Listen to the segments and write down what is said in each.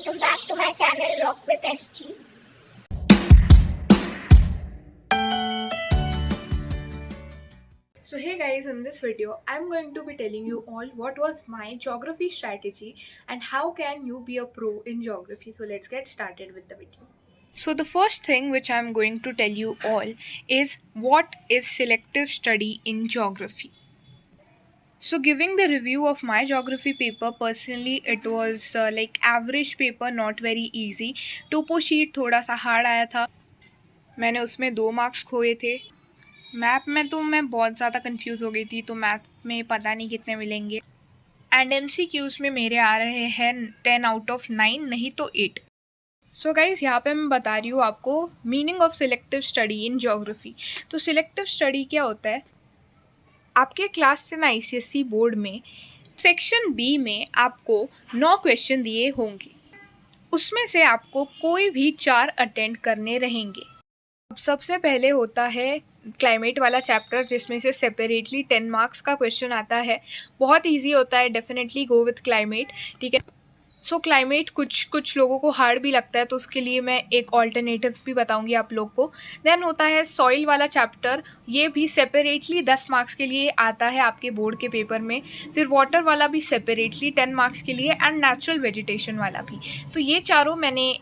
welcome back to my channel Rock with SG. So hey guys, in this video I'm going to be telling you all what was my geography strategy and how can you be a pro in geography. So let's get started with the video. So the first thing which I'm going to tell you all is what is selective study in geography. So giving the review of my geography paper, personally it was like average paper, not very easy. Topo sheet थोड़ा सा hard आया था, मैंने उसमें 2 marks खोए थे. Map में तो मैं बहुत ज़्यादा कंफ्यूज हो गई थी, तो मैथ में पता नहीं कितने मिलेंगे. एंड MCQs में मेरे आ रहे हैं 10 आउट ऑफ 9, नहीं तो 8. सो गाइज़, यहाँ पे मैं बता रही हूँ आपको meaning of selective study in geography. तो सिलेक्टिव स्टडी क्या होता है? आपके क्लास 10 ICSE बोर्ड में सेक्शन बी में आपको 9 क्वेश्चन दिए होंगे. उसमें से आपको कोई भी 4 अटेंड करने रहेंगे. सबसे पहले होता है क्लाइमेट वाला चैप्टर, जिसमें से सेपरेटली 10 मार्क्स का क्वेश्चन आता है. बहुत इजी होता है, डेफिनेटली गो विथ क्लाइमेट. ठीक है. सो क्लाइमेट कुछ लोगों को हार्ड भी लगता है, तो उसके लिए मैं एक ऑल्टरनेटिव भी बताऊंगी आप लोग को. देन होता है सॉइल वाला चैप्टर, ये भी सेपरेटली 10 मार्क्स के लिए आता है आपके बोर्ड के पेपर में. फिर वाटर वाला भी सेपरेटली 10 मार्क्स के लिए, एंड नेचुरल वेजिटेशन वाला भी. तो ये चारों मैंने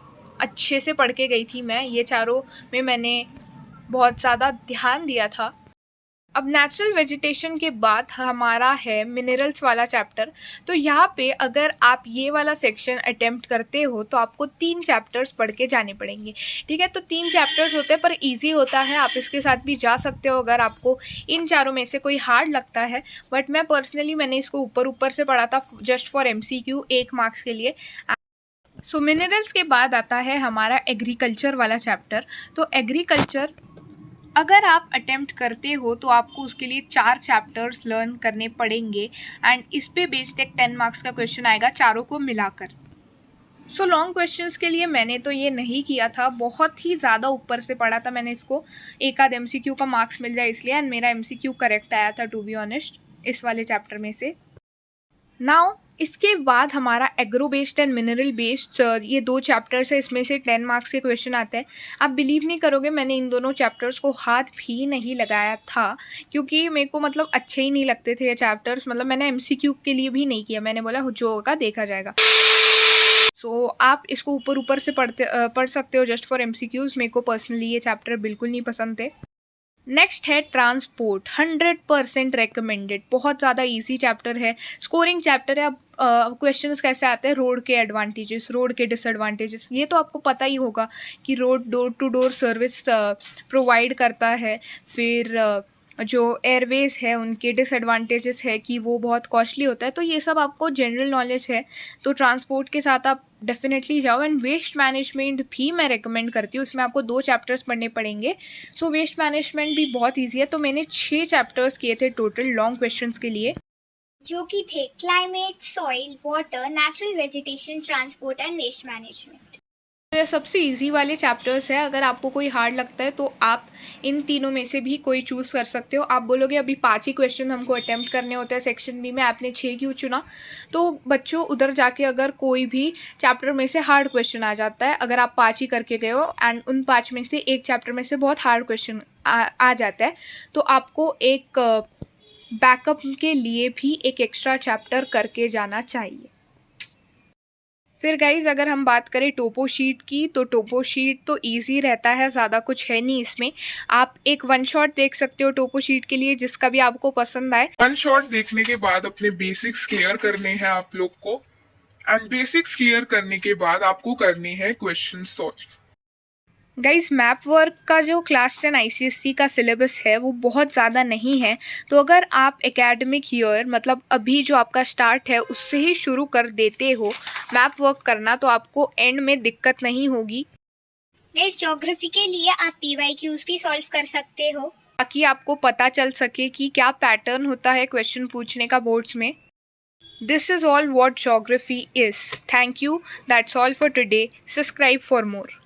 अच्छे से पढ़ के गई थी. मैं ये चारों में मैंने बहुत ज़्यादा ध्यान दिया था. अब नेचुरल वेजिटेशन के बाद हमारा है मिनरल्स वाला चैप्टर. तो यहाँ पे अगर आप ये वाला सेक्शन अटेम्प्ट करते हो तो आपको 3 चैप्टर्स पढ़ के जाने पड़ेंगे. ठीक है. तो 3 चैप्टर्स होते हैं, पर इजी होता है, आप इसके साथ भी जा सकते हो अगर आपको इन चारों में से कोई हार्ड लगता है. बट मैं पर्सनली मैंने इसको ऊपर से पढ़ा था जस्ट फॉर MCQ 1 मार्क्स के लिए. सो मिनरल्स के बाद आता है हमारा एग्रीकल्चर वाला चैप्टर. तो एग्रीकल्चर अगर आप अटेम्प्ट करते हो तो आपको उसके लिए 4 चैप्टर्स लर्न करने पड़ेंगे, एंड इस पे बेस्ड एक 10 मार्क्स का क्वेश्चन आएगा चारों को मिलाकर. सो लॉन्ग क्वेश्चंस के लिए मैंने तो ये नहीं किया था, बहुत ही ज़्यादा ऊपर से पढ़ा था मैंने इसको. एक आध MCQ का मार्क्स मिल जाए इसलिए, एंड मेरा MCQ करेक्ट आया था टू बी ऑनेस्ट इस वाले चैप्टर में से. नाउ इसके बाद हमारा agro based and mineral based, ये 2 चैप्टर्स है, इसमें से 10 मार्क्स के क्वेश्चन आते हैं. आप बिलीव नहीं करोगे, मैंने इन दोनों चैप्टर्स को हाथ भी नहीं लगाया था, क्योंकि मेरे को मतलब अच्छे ही नहीं लगते थे ये चैप्टर्स. मतलब मैंने MCQ के लिए भी नहीं किया, मैंने बोला जो होगा देखा जाएगा. सो आप इसको ऊपर से पढ़ सकते हो जस्ट फॉर MCQs. मेरे को पर्सनली ये चैप्टर बिल्कुल नहीं पसंद थे. नेक्स्ट है ट्रांसपोर्ट, 100% रिकमेंडेड. बहुत ज़्यादा इजी चैप्टर है, स्कोरिंग चैप्टर है. अब क्वेश्चंस कैसे आते हैं, रोड के एडवांटेजेस, रोड के डिसएडवांटेजेस, ये तो आपको पता ही होगा कि road door to door service provide करता है. फिर जो एयरवेज़ है उनके डिसएडवांटेजेस है कि वो बहुत कॉस्टली होता है. तो ये सब आपको जनरल नॉलेज है, तो ट्रांसपोर्ट के साथ आप डेफिनेटली जाओ. एंड वेस्ट मैनेजमेंट भी मैं रेकमेंड करती हूँ, उसमें आपको 2 चैप्टर्स पढ़ने पड़ेंगे. सो वेस्ट मैनेजमेंट भी बहुत ईजी है. तो मैंने 6 चैप्टर्स किए थे टोटल लॉन्ग क्वेश्चंस के लिए, जो कि थे climate, soil, water, natural vegetation, transport and waste management. ये सबसे इजी वाले चैप्टर्स है. अगर आपको कोई हार्ड लगता है तो आप इन तीनों में से भी कोई चूज़ कर सकते हो. आप बोलोगे अभी 5 ही क्वेश्चन हमको अटेम्प्ट करने होते हैं सेक्शन बी में, आपने 6 क्यों चुना? तो बच्चों, उधर जाके अगर कोई भी चैप्टर में से हार्ड क्वेश्चन आ जाता है, अगर आप 5 ही करके गए हो एंड उन 5 में से एक चैप्टर में से बहुत हार्ड क्वेश्चन आ जाता है, तो आपको एक बैकअप के लिए भी एक एक्स्ट्रा चैप्टर करके जाना चाहिए. फिर गाइज़, अगर हम बात करें टोपो शीट की, तो टोपो शीट तो इजी रहता है, ज़्यादा कुछ है नहीं इसमें. आप एक 1 शॉट देख सकते हो टोपो शीट के लिए, जिसका भी आपको पसंद आए. 1 शॉट देखने के बाद अपने बेसिक्स क्लियर करने हैं आप लोग को, एंड बेसिक्स क्लियर करने के बाद आपको करनी है question solve. Guys, map work का जो क्लास 10 ICSE का सिलेबस है वो बहुत ज़्यादा नहीं है. तो अगर आप एकेडमिक ईयर, मतलब अभी जो आपका स्टार्ट है, उससे ही शुरू कर देते हो मैप वर्क करना, तो आपको एंड में दिक्कत नहीं होगी. इस ज्योग्राफी के लिए आप PYQs भी सॉल्व कर सकते हो, ताकि आपको पता चल सके कि क्या पैटर्न होता है क्वेश्चन पूछने का बोर्ड्स में. This is all what geography is. Thank you. That's all for today. Subscribe for more.